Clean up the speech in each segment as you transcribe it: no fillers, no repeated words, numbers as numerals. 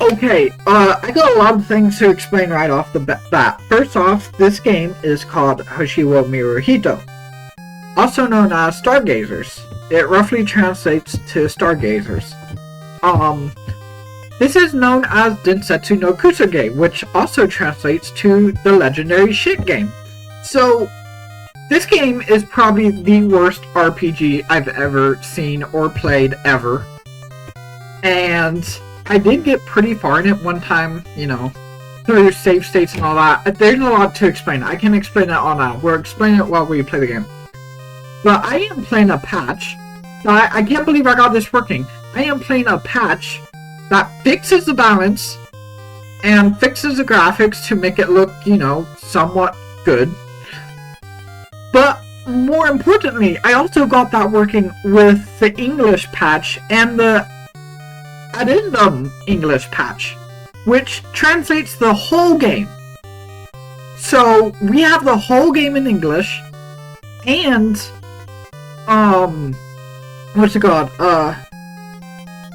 Okay, I got a lot of things to explain right off the bat. First off, this game is called Hoshi wo Miru Hito, also known as Stargazers. It roughly translates to Stargazers. This is known as Densetsu no Kusage, which also translates to the legendary shit game. So, this game is probably the worst RPG I've ever seen or played ever. And I did get pretty far in it one time, you know, through save states and all that. There's a lot to explain. I can explain it all now. We'll explain it while we play the game. But I am playing a patch. I can't believe I got this working. I am playing a patch that fixes the balance and fixes the graphics to make it look, you know, somewhat good. But more importantly, I also got that working with the English patch and the addendum English patch, which translates the whole game. So we have the whole game in English, and what's it called?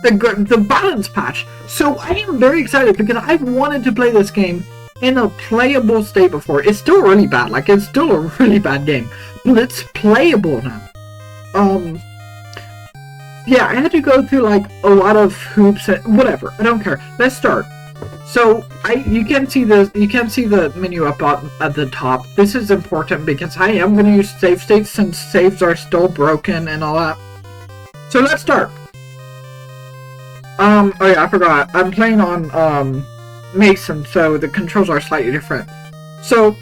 The balance patch. So I am very excited because I've wanted to play this game in a playable state before. It's still really bad. Like, it's still a really bad game, but it's playable now. Yeah, I had to go through like a lot of hoops and whatever. I don't care. Let's start. So you can see the menu up at the top. This is important because I am going to use save states since saves are still broken and all that. So let's start. Oh yeah, I forgot. I'm playing on Mason, so the controls are slightly different. So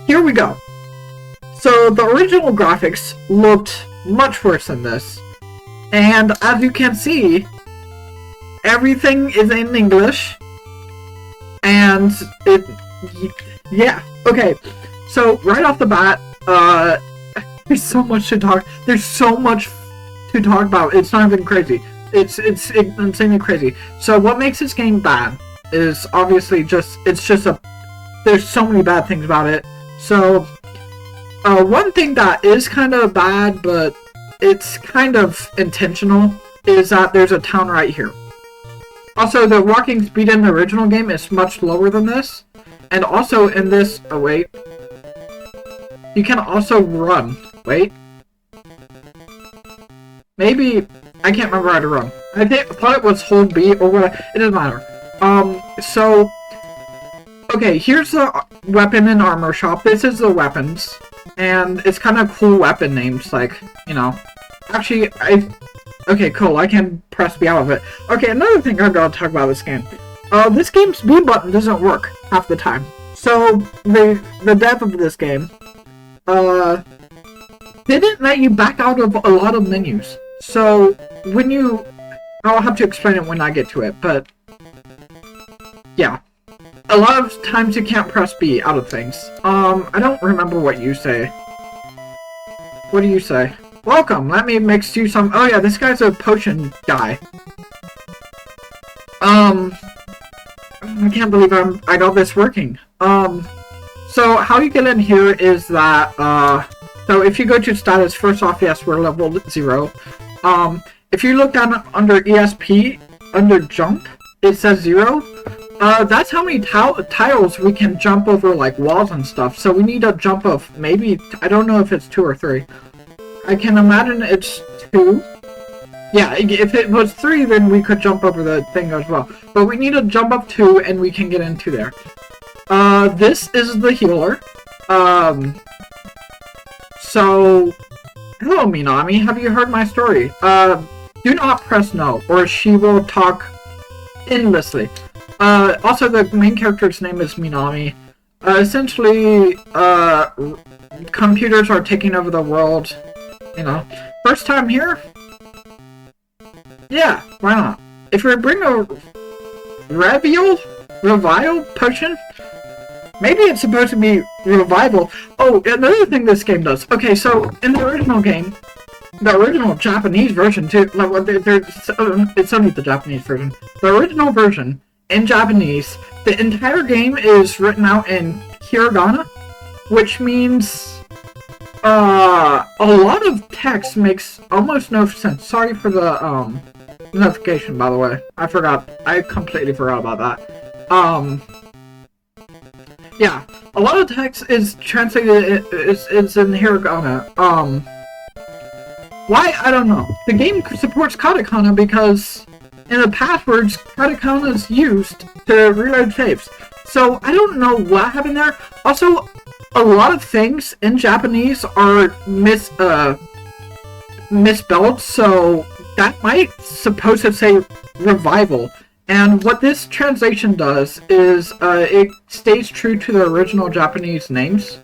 here we go. So the original graphics looked much worse than this. And as you can see, everything is in English. And yeah, okay. So right off the bat, there's so much to talk. There's so much to talk about. It's not even crazy. It's insanely crazy. So what makes this game bad is obviously there's so many bad things about it. So one thing that is kind of bad, but it's kind of intentional, is that there's a town right here. Also, the walking speed in the original game is much lower than this. And also in this, oh wait, you can also run. Wait. Maybe, I can't remember how to run. I thought it was hold B or what, it doesn't matter. So, okay, here's the weapon and armor shop. This is the weapons. And it's kind of cool weapon names, like, you know. Actually, okay, cool, I can press B out of it. Okay, another thing I've got to talk about this game. This game's B button doesn't work half the time. So, the dev of this game, didn't let you back out of a lot of menus. So, I'll have to explain it when I get to it, but, yeah. A lot of times you can't press B out of things. I don't remember what you say. What do you say? Welcome, let me mix you some— oh yeah, this guy's a potion guy. I can't believe I got this working. So how you get in here is that, so if you go to status, first off, yes, we're level 0. If you look down under ESP, under jump, it says 0. That's how many tiles we can jump over, like, walls and stuff. So we need a jump of maybe— I don't know if it's 2 or 3. I can imagine it's 2. Yeah, if it was 3, then we could jump over the thing as well. But we need a jump of 2, and we can get into there. This is the healer. So, hello, Minami. Have you heard my story? Do not press no, or she will talk endlessly. Also, the main character's name is Minami. Essentially, computers are taking over the world, you know. First time here? Yeah, why not? If we bring a Revival potion? Maybe it's supposed to be revival. Oh, another thing this game does. Okay, so, in the original game, the original Japanese version, too, like, it's only the Japanese version. The original version, in Japanese, the entire game is written out in hiragana, which means a lot of text makes almost no sense. Sorry for the notification, by the way. I forgot. I completely forgot about that. Yeah. A lot of text is translated, is in hiragana. Why? I don't know. The game supports katakana because in the passwords, katakana is used to reload saves. So I don't know what happened there. Also, a lot of things in Japanese are misspelled, so that might supposed to say revival. And what this translation does is it stays true to the original Japanese names.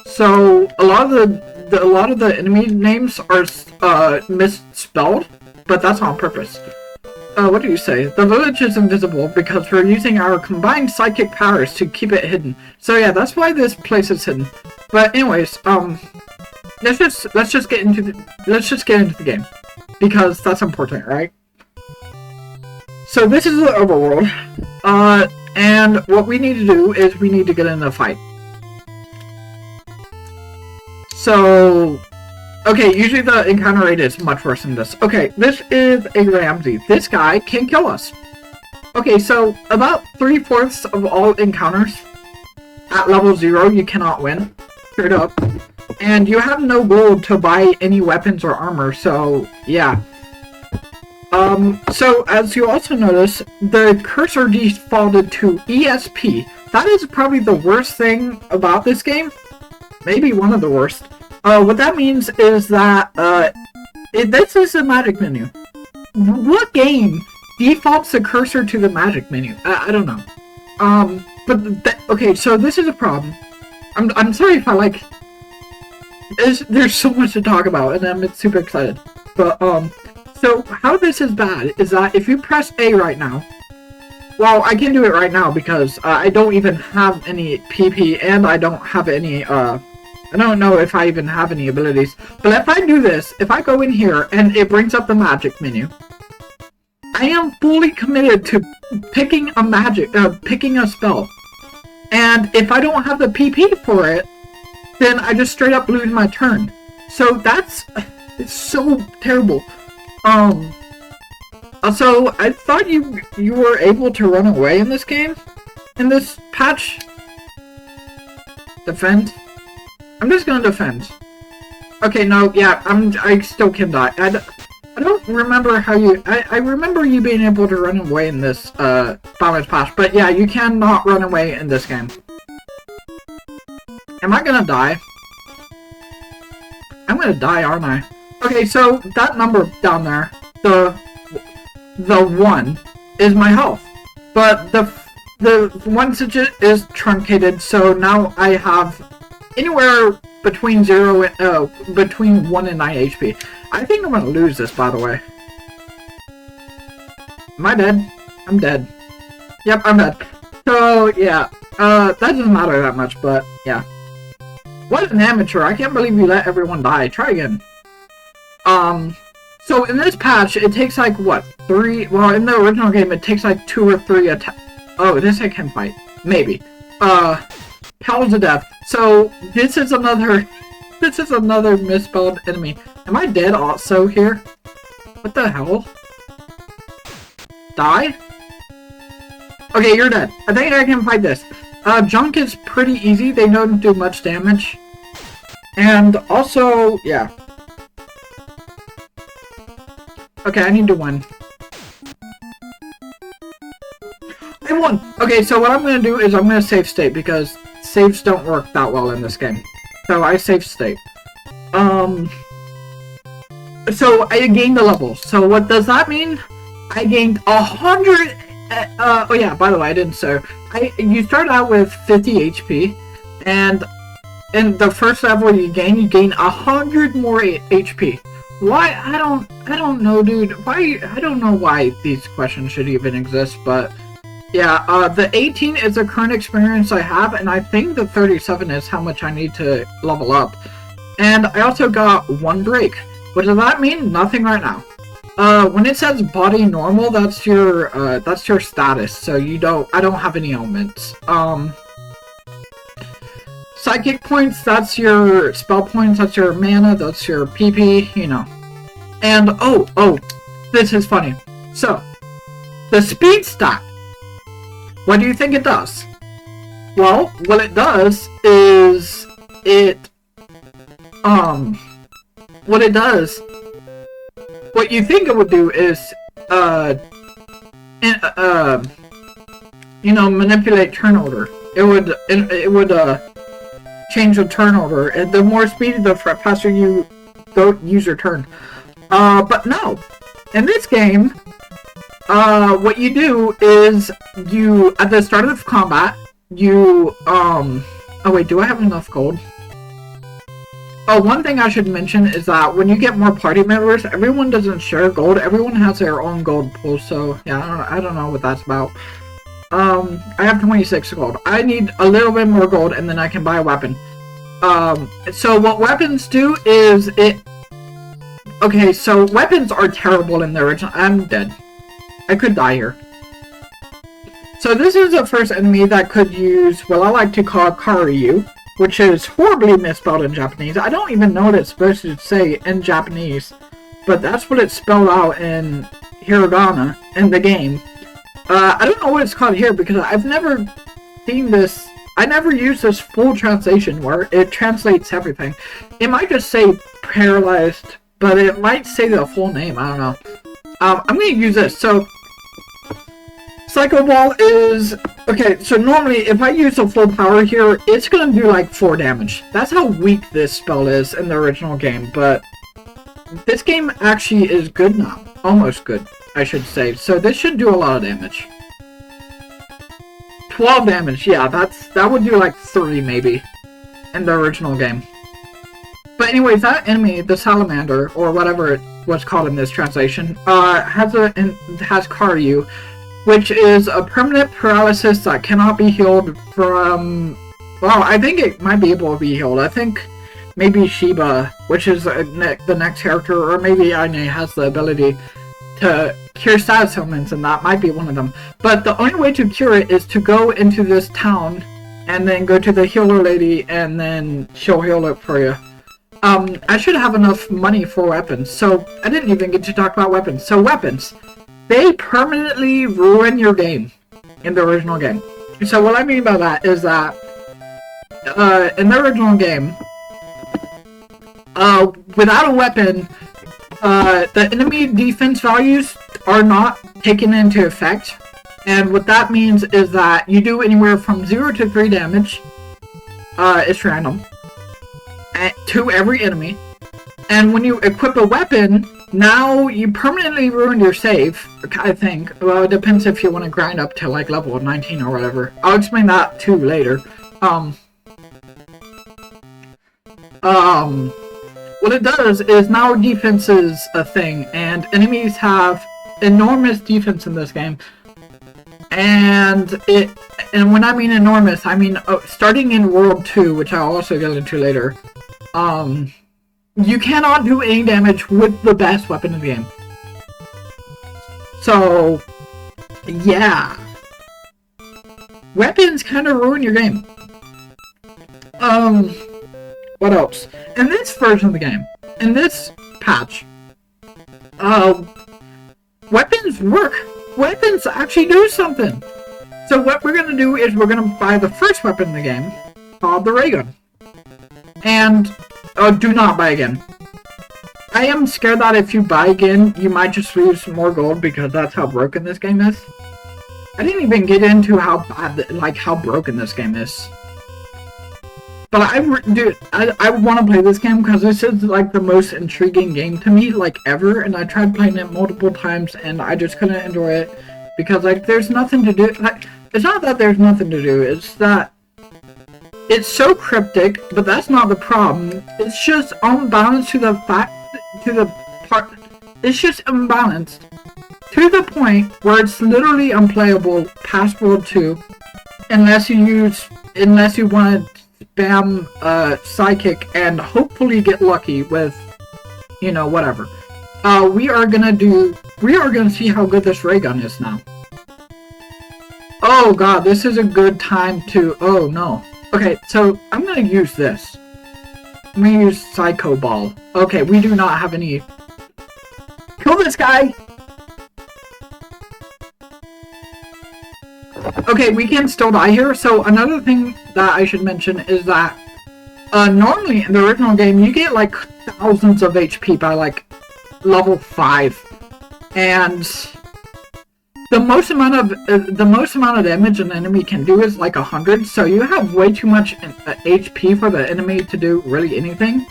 So a lot of the enemy names are misspelled, but that's on purpose. What do you say? The village is invisible because we're using our combined psychic powers to keep it hidden. So yeah, that's why this place is hidden. But anyways, let's just get into the game because that's important, right? So this is the overworld, and what we need to do is we need to get in a fight. So, okay, usually the encounter rate is much worse than this. Okay, this is a Ramsey. This guy can kill us. Okay, so about 3/4 of all encounters at level 0 you cannot win, straight up. And you have no gold to buy any weapons or armor, so yeah. So as you also notice, the cursor defaulted to ESP. That is probably the worst thing about this game. Maybe one of the worst. What that means is that, this is a magic menu. What game defaults the cursor to the magic menu? I don't know. Okay, so this is a problem. I'm sorry if I like... There's so much to talk about, and I'm super excited. But, so how this is bad is that if you press A right now... Well, I can do it right now because I don't even have any PP, and I don't have any, I don't know if I even have any abilities. But if I do this, if I go in here and it brings up the magic menu, I am fully committed to picking a spell. And if I don't have the PP for it, then I just straight up lose my turn. So it's so terrible. Also, I thought you were able to run away in this game? In this patch? Defend? I'm just gonna defend. Okay, no, yeah, I still can die. I don't remember how you... I remember you being able to run away in this, balance patch, but yeah, you cannot run away in this game. Am I gonna die? I'm gonna die, aren't I? Okay, so that number down there, the 1, is my health. But the 1 digit is truncated, so now I have anywhere between 1 and 9 HP. I think I'm gonna lose this, by the way. Am I dead? I'm dead. Yep, I'm dead. So, yeah. That doesn't matter that much, but, yeah. What an amateur. I can't believe you let everyone die. Try again. So in this patch, it takes like, what, 3... Well, in the original game, it takes like 2 or 3 attacks. Oh, this I can fight. Maybe. Powers of Death. So, this is another... This is another misspelled enemy. Am I dead also here? What the hell? Die? Okay, you're dead. I think I can fight this. Junk is pretty easy. They don't do much damage. And also, yeah. Okay, I need to win. I won! Okay, so what I'm gonna do is I'm gonna save state because saves don't work that well in this game. So I save state. So I gained a level. So what does that mean? I gained 100... oh yeah, by the way, I didn't say. You start out with 50 HP, and in the first level you gain 100 more HP. Why? I don't know, dude. Why? I don't know why these questions should even exist, but yeah, the 18 is the current experience I have, and I think the 37 is how much I need to level up. And I also got 1 break. What does that mean? Nothing right now. When it says body normal, that's your status, so I don't have any ailments. Psychic points, that's your spell points, that's your mana, that's your PP, you know. And, oh, this is funny. So, the speed stat. What do you think it does? Well, what it does is what you think it would do is, manipulate turn order. It would change the turn order, and the more speed, the faster you go use your turn. But no, in this game, what you do is you at the start of combat, you oh wait, do I have enough gold? Oh, one thing I should mention is that when you get more party members, everyone doesn't share gold. Everyone has their own gold pool. So yeah, I don't know what that's about. I have 26 gold. I need a little bit more gold, and then I can buy a weapon. So what weapons do is it. Okay, so weapons are terrible in the original. I'm dead. I could die here. So this is the first enemy that could use what I like to call Karyu, which is horribly misspelled in Japanese. I don't even know what it's supposed to say in Japanese, but that's what it's spelled out in hiragana in the game. I don't know what it's called here because I've never seen this. I never used this full translation where it translates everything. It might just say paralyzed, but it might say the full name. I don't know. I'm going to use this. So, Psycho Ball is... Okay, so normally if I use the full power here, it's going to do like 4 damage. That's how weak this spell is in the original game, but this game actually is good now. Almost good, I should say. So this should do a lot of damage. 12 damage, yeah, that would do like 30 maybe in the original game. But anyways, that enemy, the salamander, or whatever it was called in this translation, has Karyu, which is a permanent paralysis that cannot be healed from... Well, I think it might be able to be healed. I think maybe Shiba, which is the next character, or maybe Aine has the ability to cure status ailments, and that might be one of them. But the only way to cure it is to go into this town, and then go to the healer lady, and then she'll heal it for you. I should have enough money for weapons, so I didn't even get to talk about weapons. So weapons, they permanently ruin your game in the original game. So what I mean by that is that in the original game, without a weapon, the enemy defense values are not taken into effect. And what that means is that you do anywhere from 0 to 3 damage. It's random. To every enemy. And when you equip a weapon, now you permanently ruin your save, I think. Well, it depends if you want to grind up to like level 19 or whatever. I'll explain that too later. What it does is now defense is a thing, and enemies have enormous defense in this game. And when I mean enormous, I mean starting in World 2, which I'll also get into later, you cannot do any damage with the best weapon in the game. So, yeah. Weapons kind of ruin your game. What else? In this version of the game, in this patch, weapons work. Weapons actually do something. So what we're going to do is we're going to buy the first weapon in the game, called the ray gun. And, do not buy again. I am scared that if you buy again, you might just lose more gold because that's how broken this game is. I didn't even get into how bad, like, how broken this game is. But I want to play this game because this is, like, the most intriguing game to me, like, ever. And I tried playing it multiple times and I just couldn't enjoy it. Because, like, there's nothing to do. Like, it's not that there's nothing to do, it's that it's so cryptic, but that's not the problem. It's just unbalanced it's just unbalanced to the point where it's literally unplayable past World 2 unless you want to spam Psychic and hopefully get lucky with, you know, whatever. We are gonna see how good this ray gun is now. Oh god, this is a good time to... Oh no. Okay, so I'm gonna use this. I'm gonna use Psycho Ball. Okay, we do not have any... Kill this guy! Okay, we can still die here. So another thing that I should mention is that normally in the original game you get like thousands of HP by like level 5, and the most amount of damage an enemy can do is like 100. So you have way too much HP for the enemy to do really anything.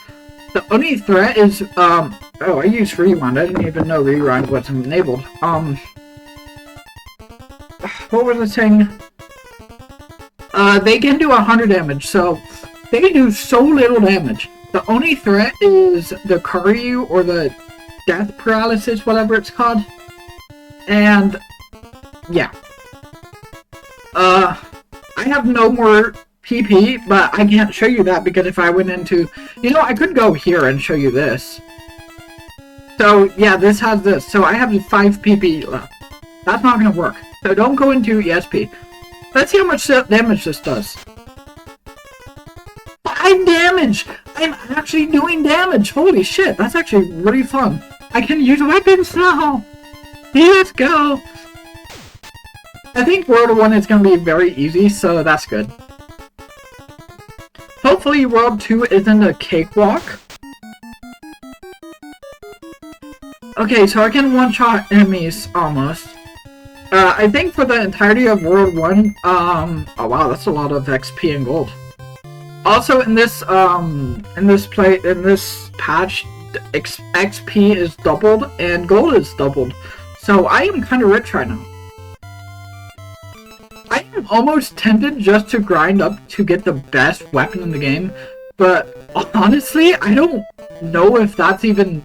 The only threat is oh, I used rewind. I didn't even know rewind was enabled. What was I saying? They can do 100 damage, so they can do so little damage. The only threat is the Karyu, or the death paralysis, whatever it's called. And yeah. I have no more PP, but I can't show you that because if I went into... You know, I could go here and show you this. So, yeah, this has this. So I have 5 PP left. That's not going to work. So don't go into ESP. Let's see how much damage this does. 5 damage! I'm actually doing damage! Holy shit, that's actually really fun. I can use weapons now! Let's go! I think World 1 is going to be very easy, so that's good. Hopefully World 2 isn't a cakewalk. Okay, so I can one-shot enemies, almost. I think for the entirety of World 1, oh wow, that's a lot of XP and gold. Also in this patch, XP is doubled and gold is doubled. So I am kind of rich right now. I am almost tempted just to grind up to get the best weapon in the game, but honestly, I don't know if that's even...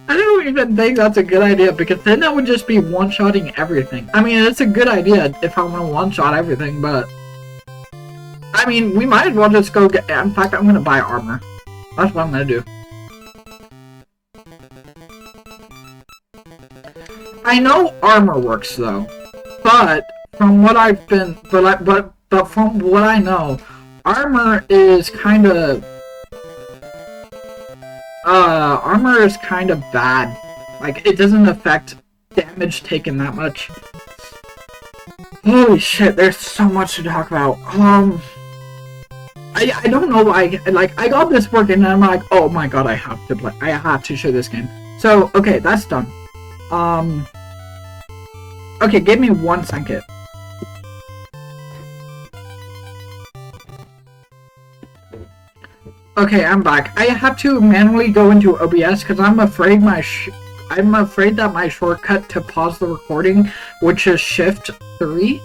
I don't even think that's a good idea, because then that would just be one-shotting everything. I mean, it's a good idea if I want to one-shot everything, but... I mean, we might as well just go get... In fact, I'm gonna buy armor. That's what I'm gonna do. I know armor works, though. But, from what I've been... But from what I know, armor is kind of... armor is kind of bad. Like, it doesn't affect damage taken that much. Holy shit, there's so much to talk about. I don't know why, like, I got this working and I'm like, oh my god, I have to play, I have to show this game. So, okay, that's done. Okay, give me 1 second. Okay, I'm back. I have to manually go into OBS because I'm afraid that my shortcut to pause the recording, which is Shift 3,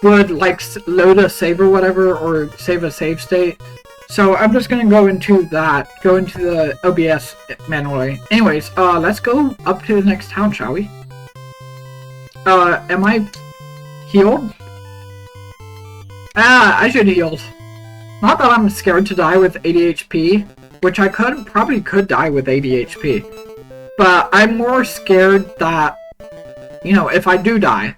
would like load a save or whatever, or save a save state. So I'm just gonna go into the OBS manually. Anyways, let's go up to the next town, shall we? Am I healed? Ah, I should heal. Not that I'm scared to die with 80 HP, which I probably could die with 80 HP. But I'm more scared that, you know, if I do die,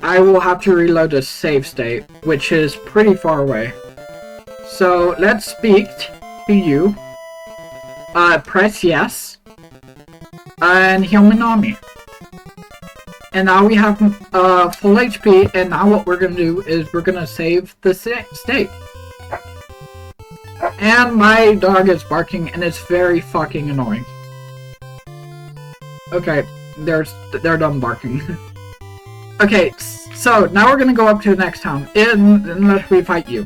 I will have to reload a save state, which is pretty far away. So let's speak to you. Press yes. And heal Minami. And now we have full HP, and now what we're gonna do is we're gonna save the state. And my dog is barking, and it's very fucking annoying. Okay, they're done barking. Okay, so now we're gonna go up to the next town, unless we fight you.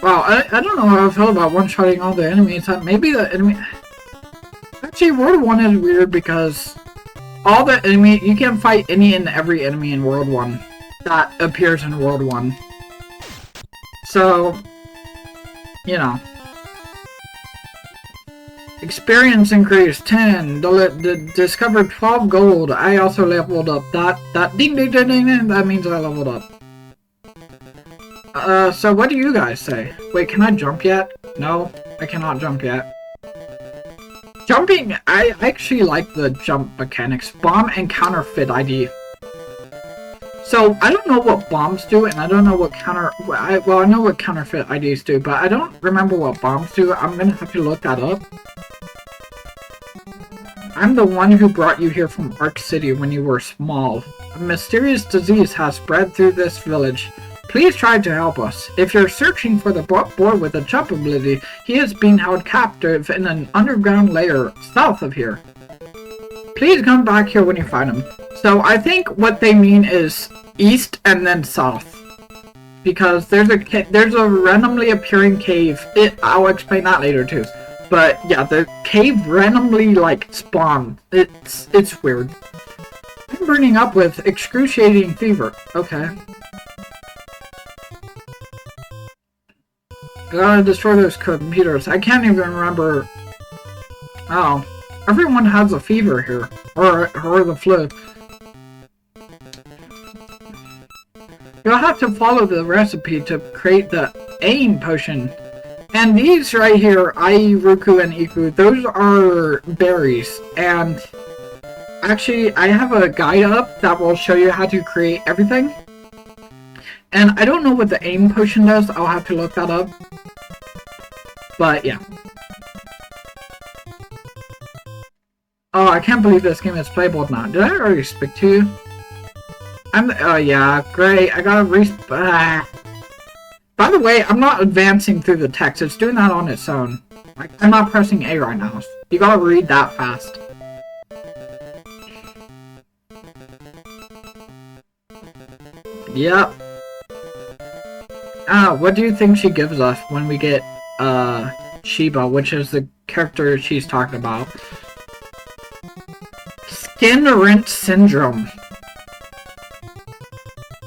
Wow, I don't know how I feel about one-shotting all the enemies. Maybe the enemy... Actually, World 1 is weird because all the enemy... You can fight any and every enemy in World 1 that appears in World 1. So, you know. Experience increase 10. Discovered 12 gold. I also leveled up. That ding ding ding ding ding. That means I leveled up. So what do you guys say? Wait, can I jump yet? No, I cannot jump yet. Jumping, I actually like the jump mechanics. Bomb and counterfeit ID. So, I don't know what bombs do, and I don't know what I know what counterfeit IDs do, but I don't remember what bombs do. I'm gonna have to look that up. I'm the one who brought you here from Ark City when you were small. A mysterious disease has spread through this village. Please try to help us. If you're searching for the boy with the jump ability, he is being held captive in an underground lair south of here. Please come back here when you find him. So I think what they mean is east and then south. Because there's a randomly appearing cave. I'll explain that later too. But yeah, the cave randomly like spawned. It's weird. I'm burning up with excruciating fever. Okay. Gotta destroy those computers. I can't even remember. Oh, everyone has a fever here, or the flu. You'll have to follow the recipe to create the aim potion. And these right here, Ai, Ruku, and Iku, those are berries. And actually, I have a guide up that will show you how to create everything. And I don't know what the aim potion does. I'll have to look that up. But yeah. Oh, I can't believe this game is playable now. Did I already speak to you? Oh yeah, great. I gotta By the way, I'm not advancing through the text. It's doing that on its own. Like, I'm not pressing A right now. You gotta read that fast. Yep. What do you think she gives us when we get, Shiba, which is the character she's talking about? Skin rent syndrome.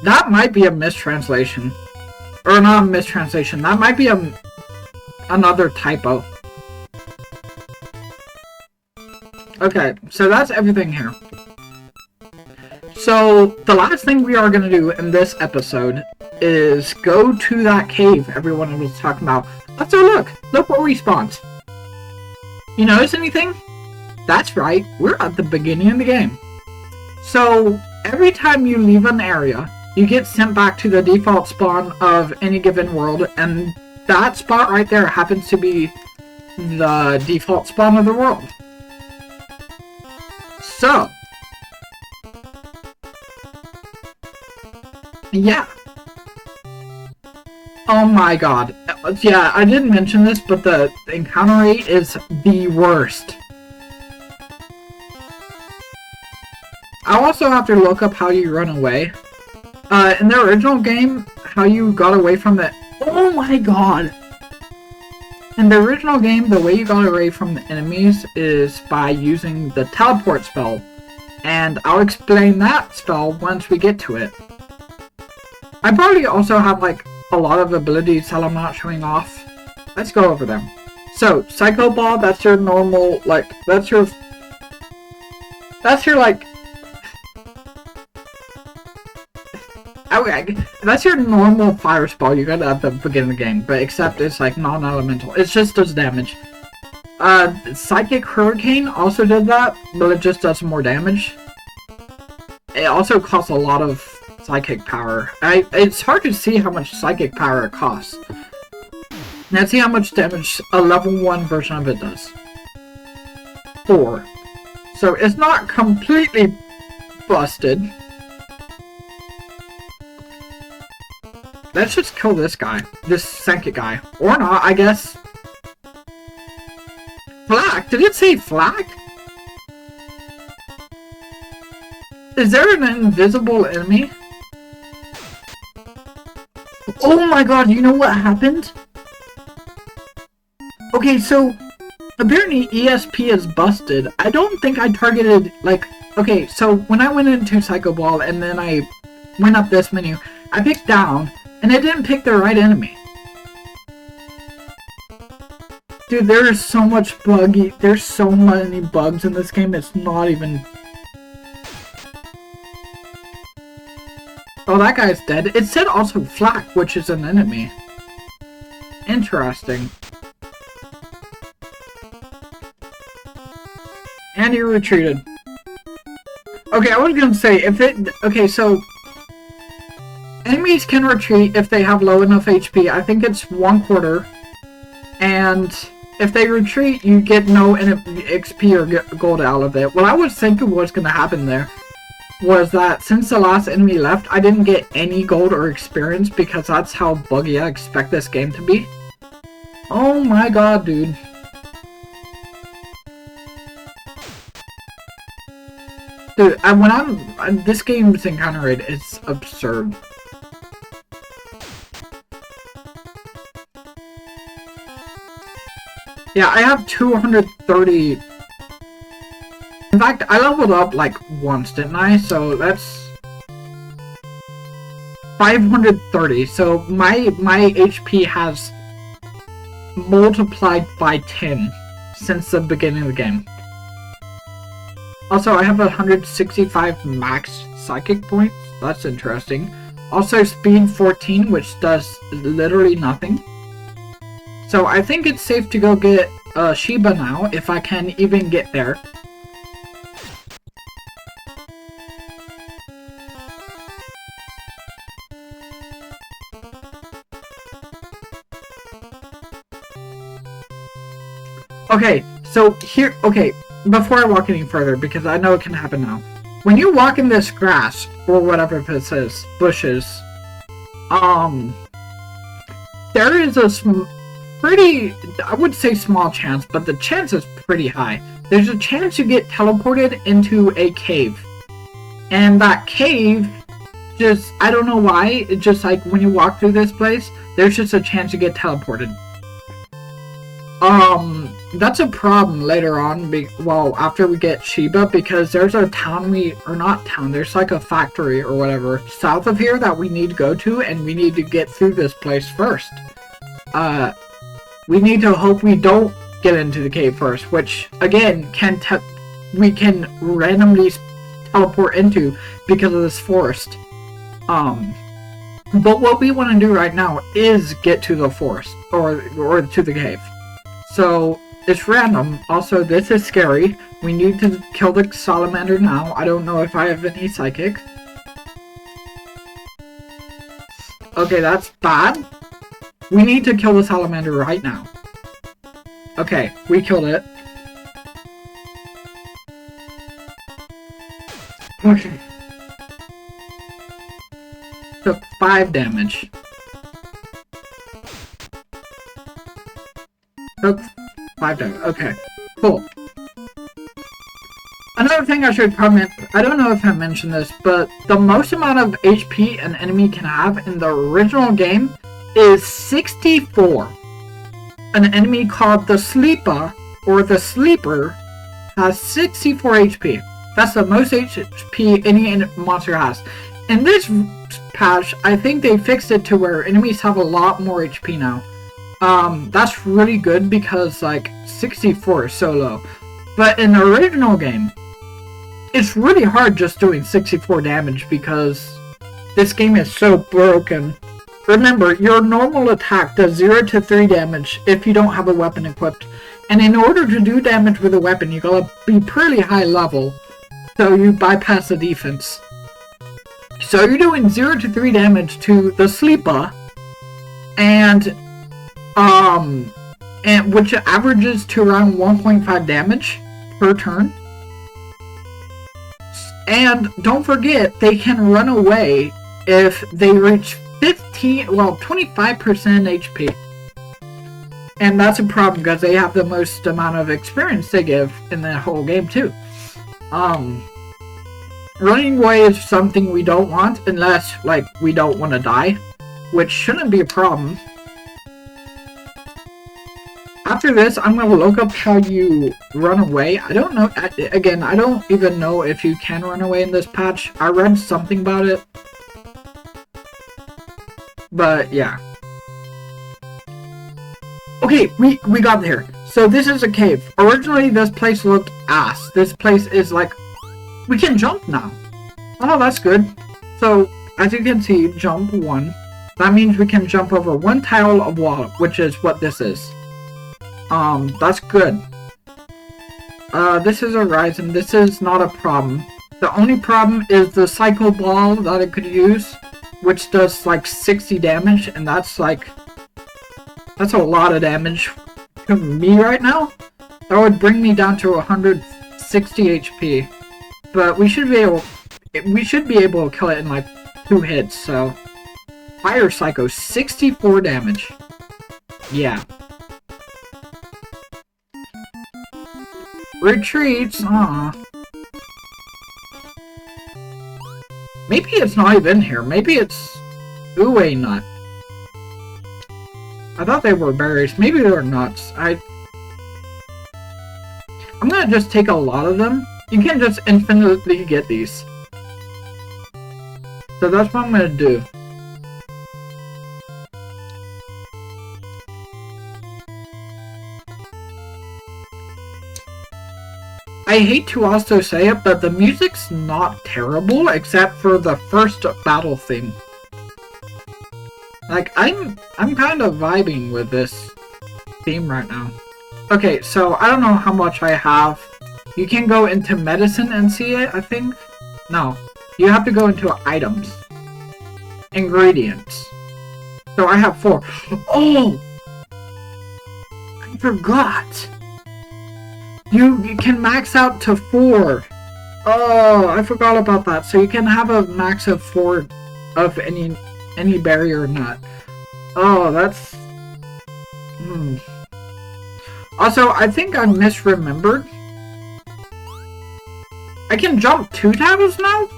That might be a mistranslation. Or not a mistranslation. That might be another typo. Okay, so that's everything here. So, the last thing we are going to do in this episode is go to that cave everyone was talking about. Let's go look. Look what respawns. You notice anything? That's right. We're at the beginning of the game. So, every time you leave an area, you get sent back to the default spawn of any given world, and that spot right there happens to be the default spawn of the world. So, yeah. Oh my god. Yeah, I didn't mention this, but the encounter rate is the worst. I'll also have to look up how you run away. In the original game, how you got away from the... Oh my god! In the original game, the way you got away from the enemies is by using the teleport spell. And I'll explain that spell once we get to it. I probably also have, like, a lot of abilities that I'm not showing off. Let's go over them. So, Psycho Ball, that's your normal, like, that's your, like... Okay, that's your normal fire spell you got at the beginning of the game, but except it's like non-elemental. It just does damage. Psychic Hurricane also did that, but it just does more damage. It also costs a lot of psychic power. It's hard to see how much psychic power it costs. Let's see how much damage a level 1 version of it does. 4. So it's not completely busted. Let's just kill this guy. This psychic guy. Or not, I guess. Flak? Did it say flak? Is there an invisible enemy? Oh my god, you know what happened? Okay, so apparently ESP is busted. I don't think I targeted, like, okay, so when I went into Psycho Ball and then I went up this menu, I picked down, and it didn't pick the right enemy. Dude, there is so much there's so many bugs in this game, it's not even... Oh, that guy's dead. It said also Flak, which is an enemy. Interesting. And he retreated. Okay, I was gonna say, if it... Okay, so... Enemies can retreat if they have low enough HP. I think it's 1/4. And if they retreat, you get no XP or gold out of it. What I was thinking was going to happen there was that since the last enemy left, I didn't get any gold or experience because that's how buggy I expect this game to be. Oh my god, dude. Dude, this game's encounter rate is absurd. Yeah, I have 230. In fact, I leveled up like once, didn't I? So that's 530. So my HP has multiplied by 10 since the beginning of the game. Also, I have 165 max psychic points. That's interesting. Also, speed 14, which does literally nothing. So I think it's safe to go get Shiba now, if I can even get there. Okay, so here, okay, before I walk any further, because I know it can happen now. When you walk in this grass, or whatever this is, bushes, there is a pretty, I would say small chance, but the chance is pretty high. There's a chance you get teleported into a cave. And that cave, just, I don't know why, it's just like when you walk through this place, there's just a chance you get teleported. That's a problem later on, well, after we get Shiba, because there's a town or not town, there's like a factory or whatever south of here that we need to go to, and we need to get through this place first. We need to hope we don't get into the cave first, which, again, we can randomly teleport into because of this forest. But what we want to do right now is get to the forest, or to the cave. So, it's random. Also, this is scary. We need to kill the salamander now. I don't know if I have any psychic. Okay, that's bad. We need to kill the salamander right now. Okay, we killed it. Okay. Took 5 damage. Took 5 damage. Okay, cool. Another thing I should comment, I don't know if I mentioned this, but the most amount of HP an enemy can have in the original game is 64. An enemy called the Sleeper, or the Sleeper, has 64 HP. That's the most HP any monster has. In this patch, I think they fixed it to where enemies have a lot more HP now. That's really good because, like, 64 is so low. But in the original game, it's really hard just doing 64 damage because this game is so broken. Remember, your normal attack does 0 to 3 damage if you don't have a weapon equipped. And in order to do damage with a weapon, you gotta be pretty high level, so you bypass the defense. So you're doing 0 to 3 damage to the Sleeper, and which averages to around 1.5 damage per turn. And don't forget, they can run away if they reach 25% HP. And that's a problem because they have the most amount of experience they give in the whole game too. Running away is something we don't want unless, like, we don't want to die, which shouldn't be a problem. After this, I'm going to look up how you run away. I don't know, again, I don't even know if you can run away in this patch. I read something about it. But, yeah. Okay, we got there. So this is a cave. Originally, this place looked ass. This place is like... We can jump now. Oh, that's good. So, as you can see, jump 1. That means we can jump over 1 tile of wall, which is what this is. That's good. This is a Horizon. This is not a problem. The only problem is the cycle ball that it could use, which does like 60 damage, and that's like... That's a lot of damage to me right now, that would bring me down to 160 HP. But we should be able to kill it in like 2 hits. So Fire Psycho, 64 damage. Yeah. Retreats. Aw. Maybe it's not even here. Maybe it's Uwe nut. I thought they were berries. Maybe they were nuts. I'm gonna just take a lot of them. You can't just infinitely get these. So that's what I'm gonna do. I hate to also say it, but the music's not terrible, except for the first battle theme. Like, I'm kind of vibing with this theme right now. Okay, so I don't know how much I have. You can go into medicine and see it, I think? No. You have to go into items. Ingredients. So I have 4. Oh! I forgot! You can max out to 4. Oh, I forgot about that. So you can have a max of 4 of any berry or nut. Oh, that's... Also, I think I misremembered. I can jump 2 times now?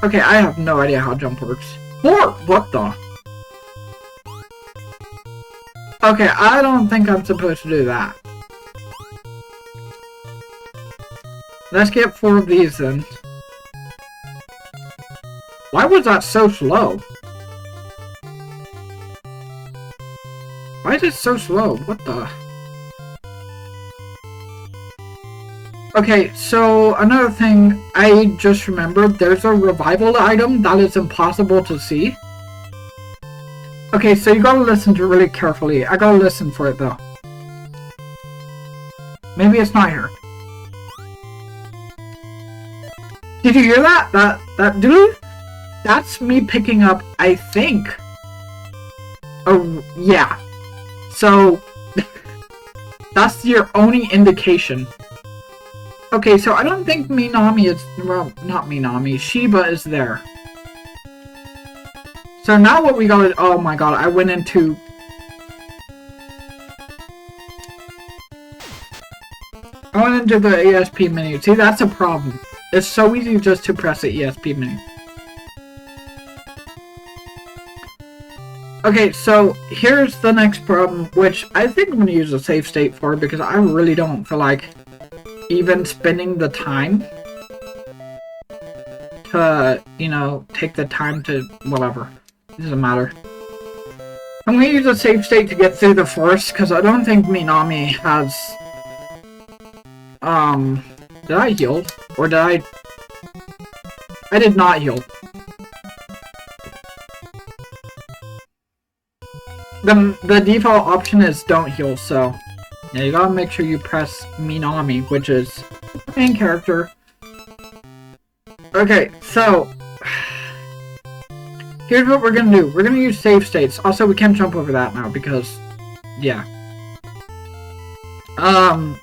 Okay, I have no idea how jump works. 4! What the? Okay, I don't think I'm supposed to do that. Let's get 4 of these then. Why was that so slow? Why is it so slow? What the? Okay, so another thing I just remembered, there's a revival item that is impossible to see. Okay, so you gotta listen to it really carefully. I gotta listen for it though. Maybe it's not here. Did you hear that? That dude? That's me picking up, I think. Oh, yeah. So, that's your only indication. Okay, so I don't think Minami is, well, not Minami, Shiba is there. So now what we gotta, oh my god, I went into... the ESP menu. See, that's a problem. It's so easy just to press the ESP menu. Okay, so here's the next problem, which I think I'm going to use a save state for, because I really don't feel like even spending the time to, you know, take the time to, whatever. It doesn't matter. I'm going to use a save state to get through the forest, because I don't think Minami has... Did I heal? Or did I... I did not heal. The default option is don't heal, so... Yeah, you gotta make sure you press Minami, which is the main character. Okay, so... Here's what we're gonna do. We're gonna use save states. Also, we can't jump over that now, because... Yeah. I'm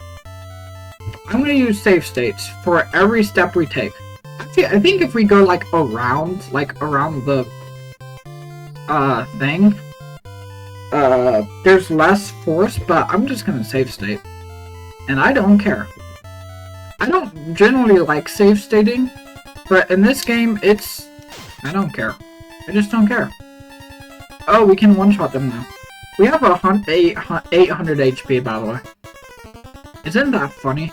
gonna use save states for every step we take. Actually, I think if we go, like, around the... thing... there's less force, but I'm just gonna save state. And I don't care. I don't generally like save stating, but in this game, it's... I don't care. I just don't care. Oh, we can one-shot them now. We have 800 HP, by the way. Isn't that funny?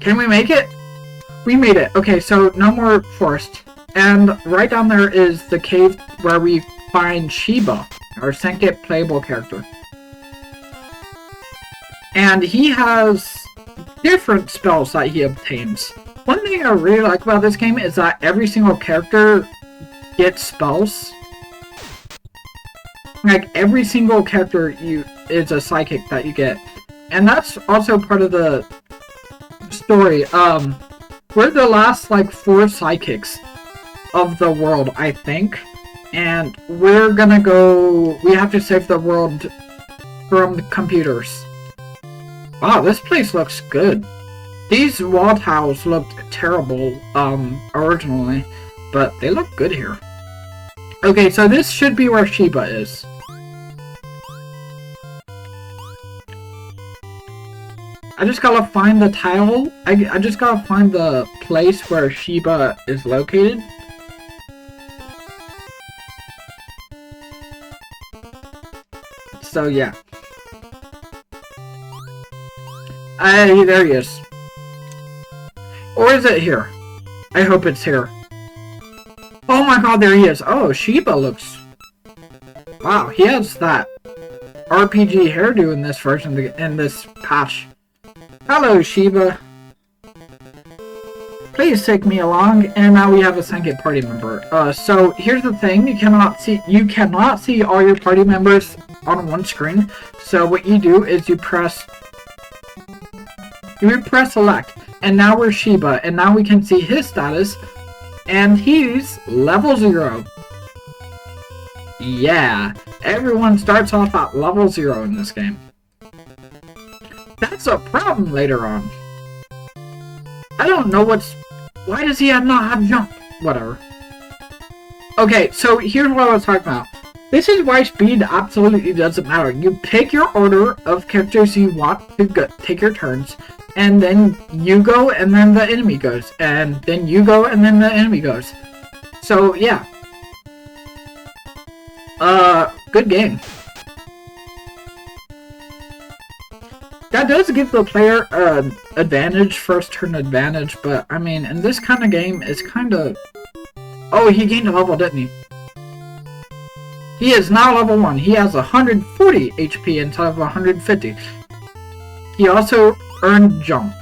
Can we make it? We made it. Okay, so no more forest. And right down there is the cave where we find Shiba, our second playable character. And he has different spells that he obtains. One thing I really like about this game is that every single character gets spells. Like, every single character is a psychic that you get. And that's also part of the story. We're the last, like, 4 psychics of the world, I think. And we're gonna go... We have to save the world from the computers. Wow, this place looks good. These wall tiles looked terrible, originally, but they look good here. Okay, so this should be where Shiba is. I just gotta find the tile. I just gotta find the place where Shiba is located. So yeah. There he is. Or is it here? I hope it's here. Oh my god, there he is. Oh, Shiba looks... Wow, he has that RPG hairdo in this version, in this patch. Hello, Shiba. Please take me along. And now we have a second party member. So here's the thing: you cannot see all your party members on one screen. So what you do is you press select, and now we're Shiba, and now we can see his status, and he's level 0. Yeah, everyone starts off at level 0 in this game. That's a problem later on. I don't know why does he not have jump? Whatever. Okay, so here's what I was talking about. This is why speed absolutely doesn't matter. You pick your order of characters you want to take your turns, and then you go, and then the enemy goes, and then you go, and then the enemy goes. So yeah. Good game. That does give the player advantage, first turn advantage, but I mean, in this kind of game, it's kind of... Oh, he gained a level, didn't he? He is now level 1. He has 140 HP instead of 150. He also earned jump.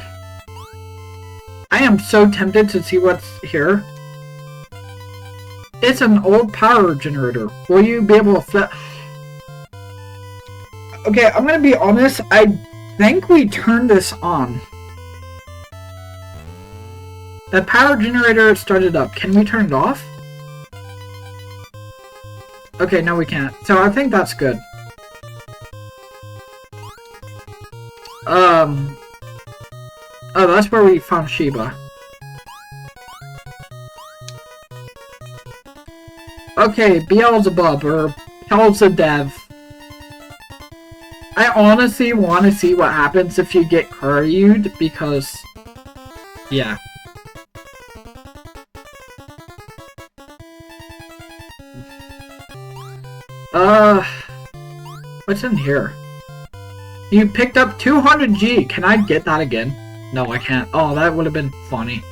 I am so tempted to see what's here. It's an old power generator. Will you be able to flip? Okay, I'm gonna be honest. I think we turned this on. The power generator started up. Can we turn it off? Okay, no we can't. So I think that's good. Oh, that's where we found Shiba. Okay, Beelzebub, or Beelzedev. I honestly want to see what happens if you get Karyu'd, because... yeah. What's in here? You picked up 200G. Can I get that again? No, I can't. Oh, that would have been funny.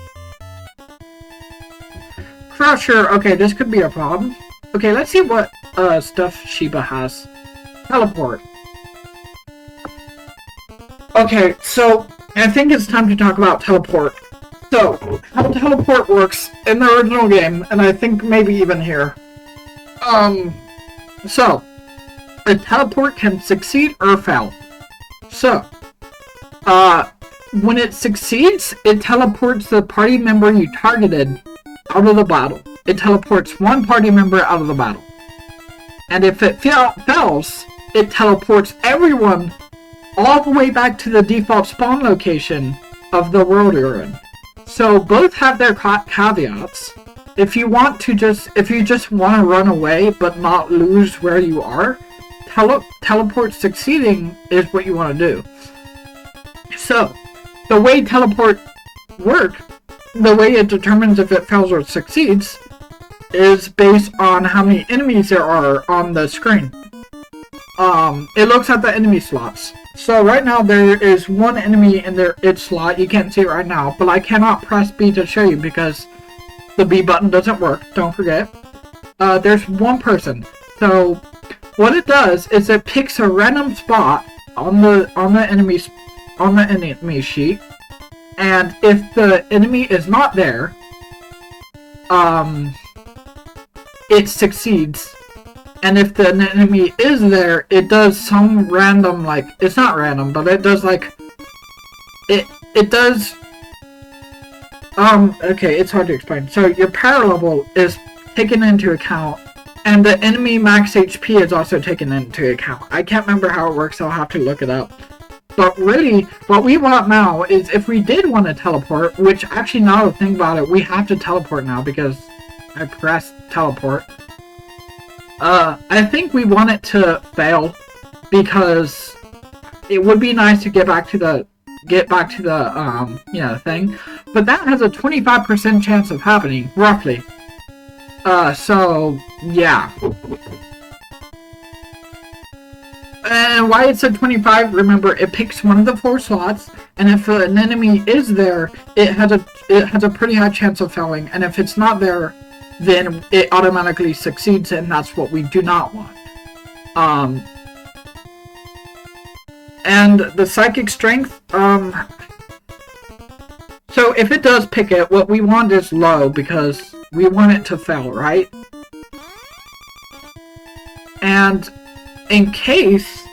Crusher. Okay, this could be a problem. Okay, let's see what stuff Shiba has. Teleport. Okay, so I think it's time to talk about teleport. So, how teleport works in the original game, and I think maybe even here. So, a teleport can succeed or fail. So, when it succeeds, it teleports the party member you targeted out of the battle. It teleports one party member out of the battle. And if it fails, it teleports everyone all the way back to the default spawn location of the world you're in. So both have their caveats. If you just want to run away but not lose where you are, teleport succeeding is what you want to do. So, the way teleport work, the way it determines if it fails or succeeds, is based on how many enemies there are on the screen. It looks at the enemy slots. So right now there is one enemy in its slot. You can't see it right now, but I cannot press B to show you because the B button doesn't work. Don't forget. There's one person. So what it does is it picks a random spot on the enemy sheet, and if the enemy is not there, it succeeds. And if the enemy is there, it does some random, like, it's not random, but it does, like, it does, okay, it's hard to explain. So your power level is taken into account And the enemy max HP is also taken into account. I can't remember how it works, I'll have to look it up. But really, what we want now is if we did want to teleport, which actually now to think about it, we have to teleport now because I pressed teleport. I think we want it to fail because it would be nice to get back to the thing, but that has a 25% chance of happening, roughly. So yeah. And why it's a 25? Remember, it picks one of the 4 slots, and if an enemy is there, it has a pretty high chance of failing, and if it's not there, then it automatically succeeds, and that's what we do not want. And the psychic strength, so if it does pick it, what we want is low, because we want it to fail, right? And in case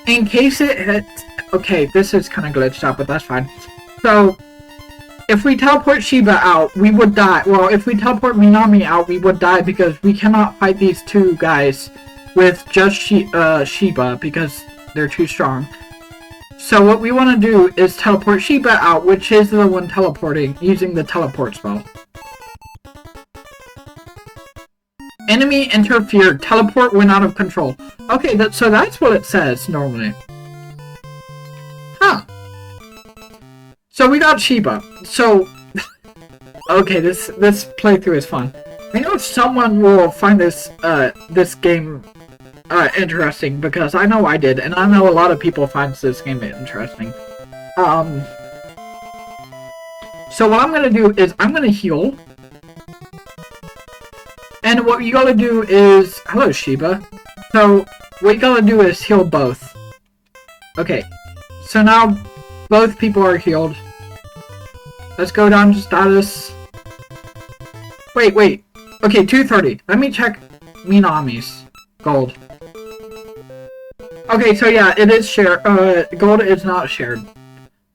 it hits, okay, this is kind of glitched out, but that's fine. So, if we teleport Shiba out, we would die. Well, if we teleport Minami out, we would die because we cannot fight these 2 guys with just Shiba because they're too strong. So what we want to do is teleport Shiba out, which is the one teleporting, using the teleport spell. Enemy interfered. Teleport went out of control. Okay, so that's what it says normally. Huh. So we got Shiba. So, okay, this playthrough is fun. I know someone will find this game interesting, because I know I did, and I know a lot of people find this game interesting. So what I'm gonna do is I'm gonna heal. And what you gotta do is... Hello, Shiba. So, what you gotta do is heal both. Okay. So now, both people are healed. Let's go down to status. Wait. Okay, 230. Let me check Minami's gold. Okay, so yeah, it is shared. Gold is not shared.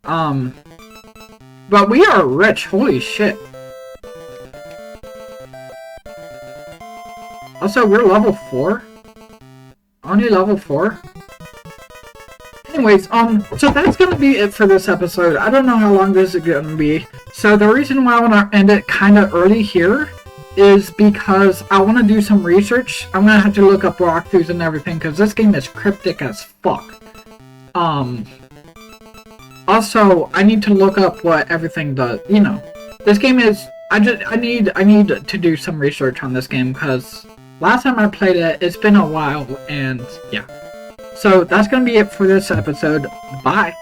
But we are rich. Holy shit. Also, we're level 4? Only level 4? Anyways, so that's gonna be it for this episode. I don't know how long this is gonna be. So the reason why I wanna end it kinda early here is because I wanna do some research. I'm gonna have to look up walkthroughs and everything, because this game is cryptic as fuck. Also, I need to look up what everything does, you know. This game is, I need to do some research on this game, because last time I played it, it's been a while, and yeah. So that's gonna be it for this episode. Bye!